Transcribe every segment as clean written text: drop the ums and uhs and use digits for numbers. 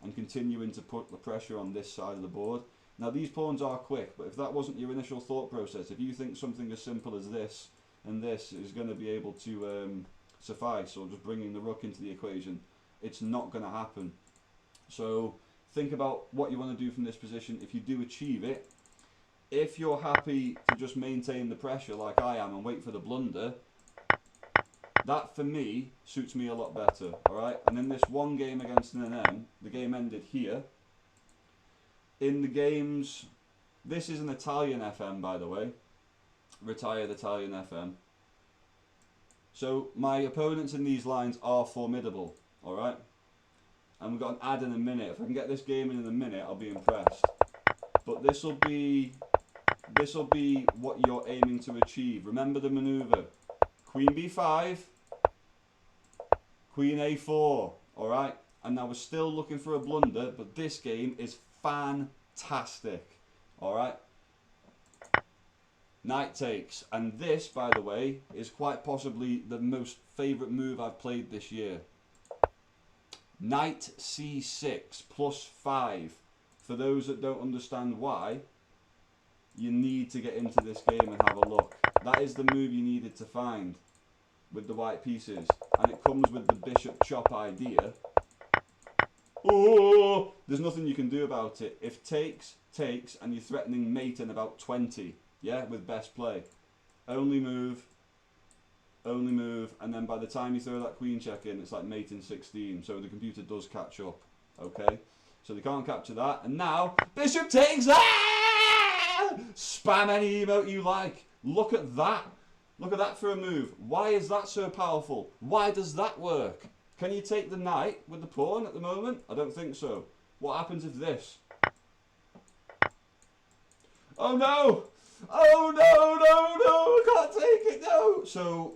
and continuing to put the pressure on this side of the board. Now these pawns are quick, but if that wasn't your initial thought process, if you think something as simple as this and this is going to be able to suffice, or just bringing the rook into the equation, it's not going to happen. So think about what you want to do from this position. If you do achieve it, if you're happy to just maintain the pressure like I am and wait for the blunder, that for me suits me a lot better. Alright, and in this one game against an NM, the game ended here. In the games, this is an Italian FM, by the way, retired Italian FM. So my opponents in these lines are formidable, alright? And we've got an ad in a minute. If I can get this game in a minute, I'll be impressed. But this will be what you're aiming to achieve. Remember the maneuver. Queen b5, Queen a4, alright? And now we're still looking for a blunder, but this game is fantastic, alright? Knight takes, and this, by the way, is quite possibly the most favourite move I've played this year. Knight c6 plus 5. For those that don't understand why, you need to get into this game and have a look. That is the move you needed to find with the white pieces, and it comes with the bishop chop idea. Oh, there's nothing you can do about it. If takes, takes, and you're threatening mate in about 20, yeah, with best play. Only move, and then by the time you throw that queen check in, it's like mate in 16, so the computer does catch up, okay? So they can't capture that, and now, bishop takes, spam any emote you like. Look at that. Look at that for a move. Why is that so powerful? Why does that work? Can you take the knight with the pawn at the moment? I don't think so. What happens if this? Oh no! Oh no, I can't take it, no! So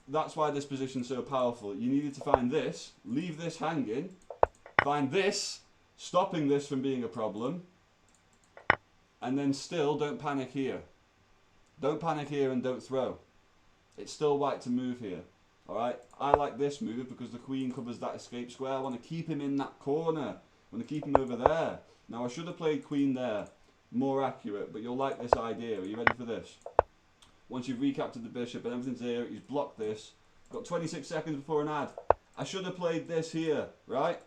that's why this position's so powerful. You needed to find this, leave this hanging, find this, stopping this from being a problem, and then still don't panic here. Don't panic here and don't throw. It's still white to move here. Alright, I like this move because the queen covers that escape square. I want to keep him in that corner. I want to keep him over there. Now I should have played queen there. More accurate, but you'll like this idea. Are you ready for this? Once you've recaptured the bishop and everything's here, he's blocked this. Got 26 seconds before an ad. I should have played this here, right?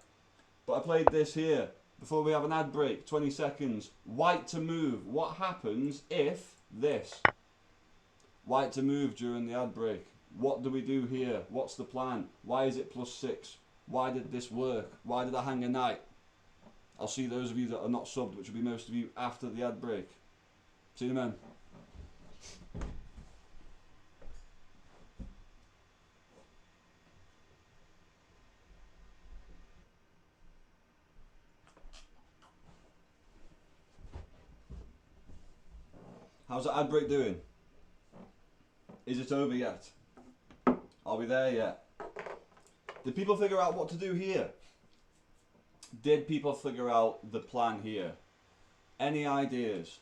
But I played this here. Before we have an ad break, 20 seconds. White to move. What happens if this? White to move during the ad break. What do we do here? What's the plan? Why is it +6? Why did this work? Why did I hang a knight? I'll see those of you that are not subbed, which will be most of you after the ad break. See you men. How's the ad break doing? Is it over yet? Are we there yet? Did people figure out what to do here? Did people figure out the plan here? Any ideas?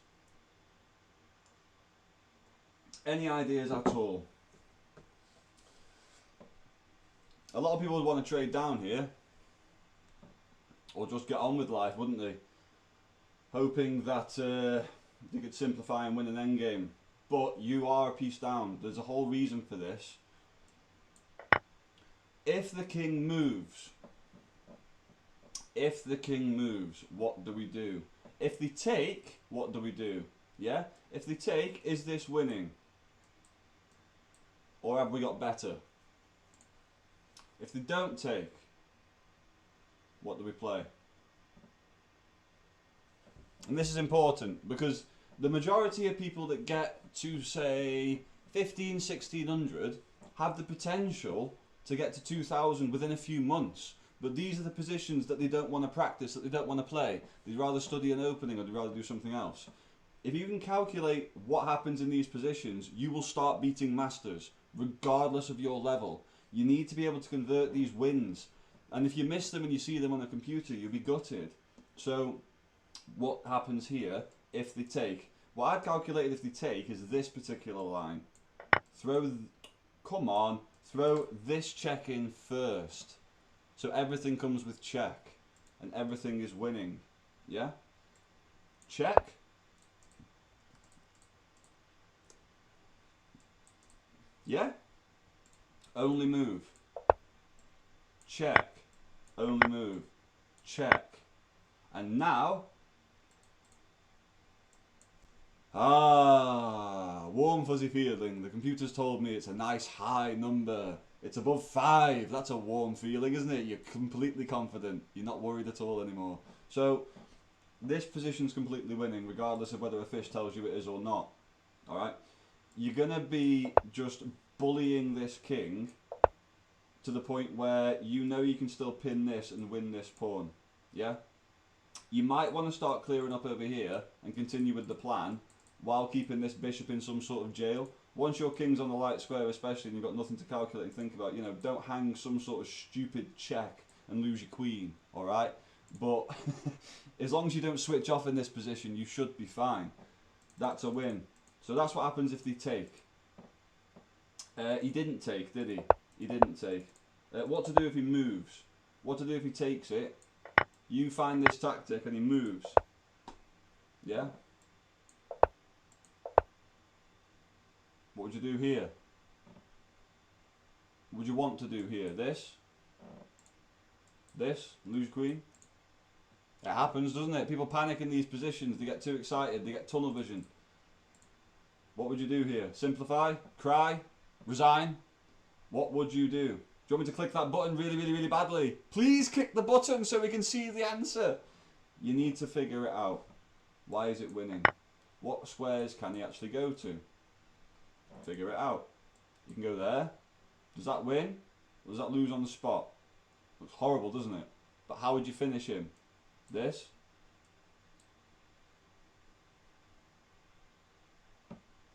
Any ideas at all? A lot of people would want to trade down here, or just get on with life, wouldn't they? Hoping that they could simplify and win an endgame. But you are a piece down. There's a whole reason for this. If the king moves, what do we do? If they take, what do we do? Yeah? If they take, is this winning? Or have we got better? If they don't take, what do we play? And this is important because the majority of people that get to say 1600 have the potential to get to 2000 within a few months. But these are the positions that they don't want to practice, that they don't want to play. They'd rather study an opening or they'd rather do something else. If you can calculate what happens in these positions, you will start beating masters, regardless of your level. You need to be able to convert these wins. And if you miss them and you see them on a computer, you'll be gutted. So what happens here if they take? What I'd calculated if they take is this particular line. Throw this check in first. So everything comes with check. and everything is winning. Yeah? Check. Yeah? Only move. Check. Only move. Check. And now... warm fuzzy feeling. The computer's told me it's a nice high number. It's above 5. That's a warm feeling, isn't it? You're completely confident. You're not worried at all anymore. So, this position's completely winning, regardless of whether a fish tells you it is or not. Alright? You're going to be just bullying this king to the point where you know you can still pin this and win this pawn. Yeah? You might want to start clearing up over here and continue with the plan while keeping this bishop in some sort of jail. Once your king's on the light square especially and you've got nothing to calculate and think about, you know, don't hang some sort of stupid check and lose your queen, alright? But as long as you don't switch off in this position, you should be fine. That's a win. So that's what happens if they take. He didn't take, did he? He didn't take. What to do if he moves? What to do if he takes it? You find this tactic and he moves. Yeah? What would you do here? What would you want to do here? This? This? Lose queen? It happens, doesn't it? People panic in these positions. They get too excited. They get tunnel vision. What would you do here? Simplify? Cry? Resign? What would you do? Do you want me to click that button really, really, really badly? Please click the button so we can see the answer. You need to figure it out. Why is it winning? What squares can he actually go to? Figure it out. You can go there. Does that win? Or does that lose on the spot? Looks horrible, doesn't it? But how would you finish him? This?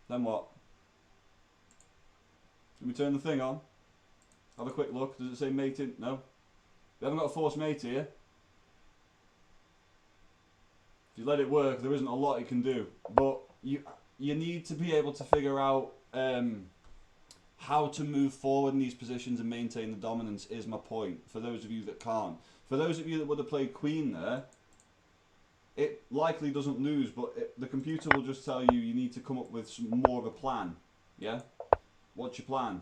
Then what? Let me turn the thing on. Have a quick look. Does it say mating? No. We haven't got a forced mate here. If you let it work, there isn't a lot you can do. But you need to be able to figure out how to move forward in these positions and maintain the dominance is my point, for those of you that can't. For those of you that would have played queen there, it likely doesn't lose, but the computer will just tell you need to come up with more of a plan. Yeah? What's your plan?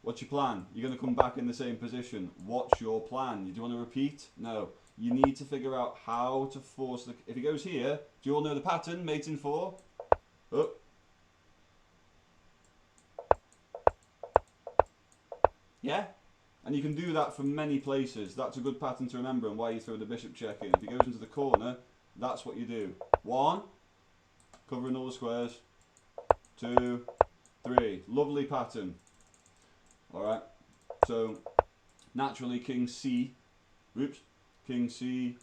What's your plan? You're going to come back in the same position. What's your plan? Do you want to repeat? No. You need to figure out how to force the... If he goes here, do you all know the pattern? Mating 4. Oh. Yeah? And you can do that from many places. That's a good pattern to remember and why you throw the bishop check in. If he goes into the corner, that's what you do. 1. Covering all the squares. 2, 3. Lovely pattern. Alright. So, naturally, king C. Oops. King C.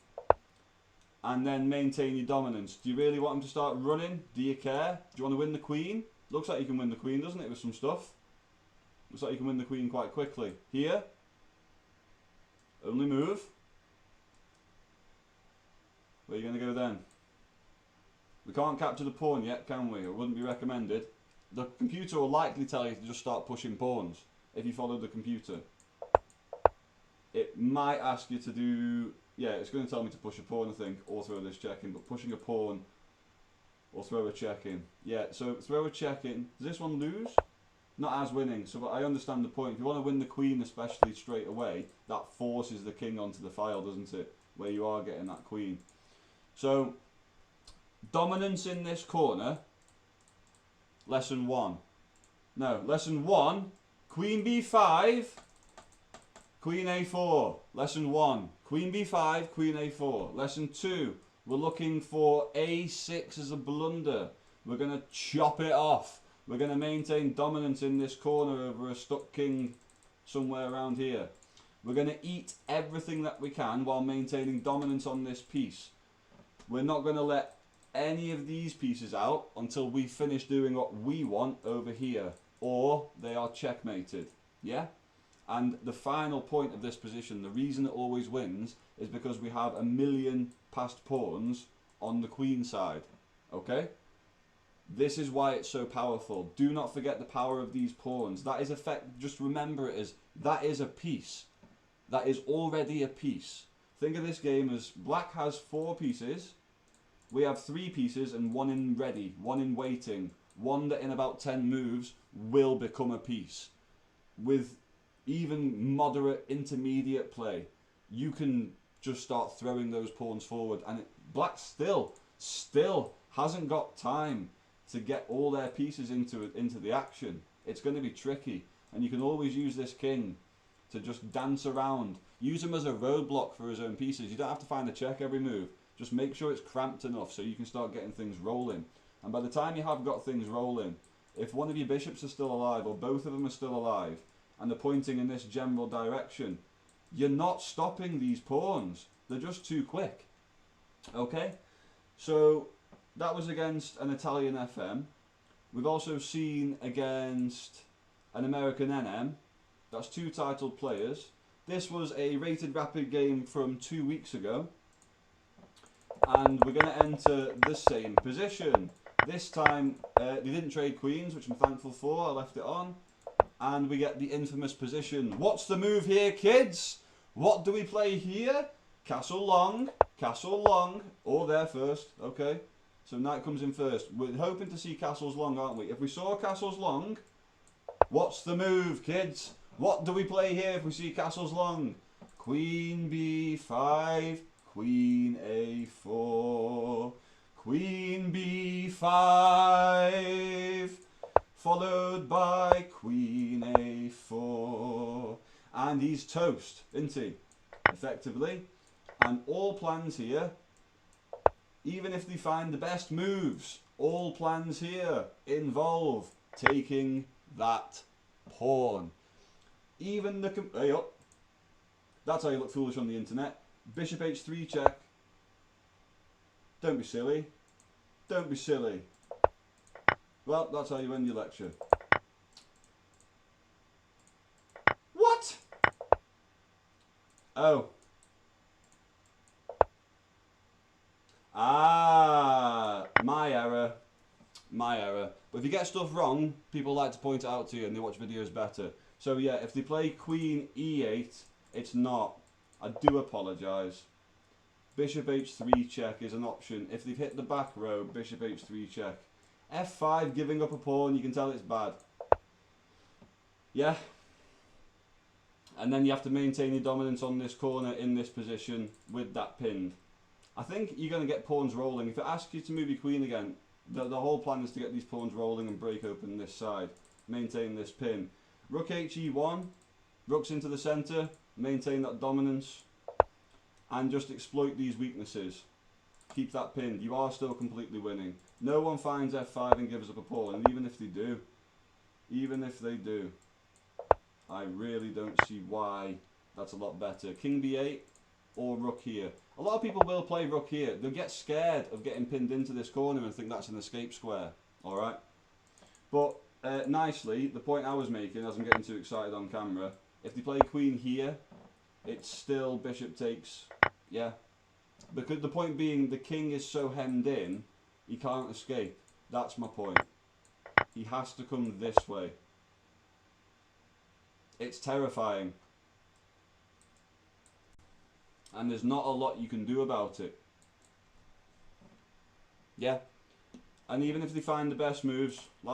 And then maintain your dominance. Do you really want him to start running? Do you care? Do you want to win the queen? Looks like you can win the queen, doesn't it, with some stuff? Looks like you can win the queen quite quickly. Here. Only move. Where are you going to go then? We can't capture the pawn yet, can we? It wouldn't be recommended. The computer will likely tell you to just start pushing pawns if you follow the computer. It might ask you to do... Yeah, it's going to tell me to push a pawn, I think, or throw this check in. But pushing a pawn or throw a check in. Yeah, so throw a check in. Does this one lose? Not as winning, so I understand the point. If you want to win the queen especially straight away, that forces the king onto the file, doesn't it? Where you are getting that queen. So, dominance in this corner, lesson 1. No, lesson 1, queen b5, queen a4. Lesson 1, queen b5, queen a4. Lesson 2, we're looking for a6 as a blunder. We're going to chop it off. We're going to maintain dominance in this corner over a stuck king somewhere around here. We're going to eat everything that we can while maintaining dominance on this piece. We're not going to let any of these pieces out until we finish doing what we want over here, or they are checkmated. Yeah? And the final point of this position, the reason it always wins, is because we have a million passed pawns on the queen side. Okay? This is why it's so powerful. Do not forget the power of these pawns. That is just remember it as, that is a piece. That is already a piece. Think of this game as black has 4 pieces. We have 3 pieces and 1 in ready, 1 in waiting. One that in about 10 moves will become a piece. With even moderate intermediate play, you can just start throwing those pawns forward, and black still hasn't got time to get all their pieces into the action. It's going to be tricky, and you can always use this king to just dance around. Use him as a roadblock for his own pieces. You don't have to find a check every move. Just make sure it's cramped enough so you can start getting things rolling. And by the time you have got things rolling, if one of your bishops are still alive, or both of them are still alive, and they're pointing in this general direction, you're not stopping these pawns. They're just too quick. Okay? So that was against an Italian FM. We've also seen against an American NM. That's 2 titled players. This was a rated rapid game from 2 weeks ago. And we're going to enter the same position. This time, they didn't trade queens, which I'm thankful for. I left it on. And we get the infamous position. What's the move here, kids? What do we play here? Castle long, or there first. Okay, so knight comes in first. We're hoping to see castles long, aren't we? If we saw castles long, what's the move, kids? What do we play here if we see castles long? Queen b5, Queen a4, Queen b5, followed by Queen a4. And he's toast, isn't he? Effectively. And all plans here, even if they find the best moves, all plans here involve taking that pawn. Even the... Hey up. That's how you look foolish on the internet. Bishop h3 check. Don't be silly. Don't be silly. Well, that's how you end your lecture. What? Oh. Ah, my error. My error. But if you get stuff wrong, people like to point it out to you and they watch videos better. So yeah, if they play Queen e8, it's not. I do apologise. Bishop h3 check is an option. If they've hit the back row, Bishop h3 check. f5, giving up a pawn, you can tell it's bad. Yeah. And then you have to maintain your dominance on this corner in this position with that pinned. I think you're going to get pawns rolling. If it asks you to move your queen again, the whole plan is to get these pawns rolling and break open this side. Maintain this pin. Rook he1, rooks into the centre, maintain that dominance, and just exploit these weaknesses. Keep that pinned. You are still completely winning. No one finds f5 and gives up a pawn, and even if they do, I really don't see why that's a lot better. King b8 or rook here. A lot of people will play rook here. They'll get scared of getting pinned into this corner and think that's an escape square. Alright? But nicely, the point I was making, as I'm getting too excited on camera, if they play queen here, it's still bishop takes, yeah. Because the point being, the king is so hemmed in, he can't escape. That's my point. He has to come this way. It's terrifying. And there's not a lot you can do about it. Yeah. And even if they find the best moves, like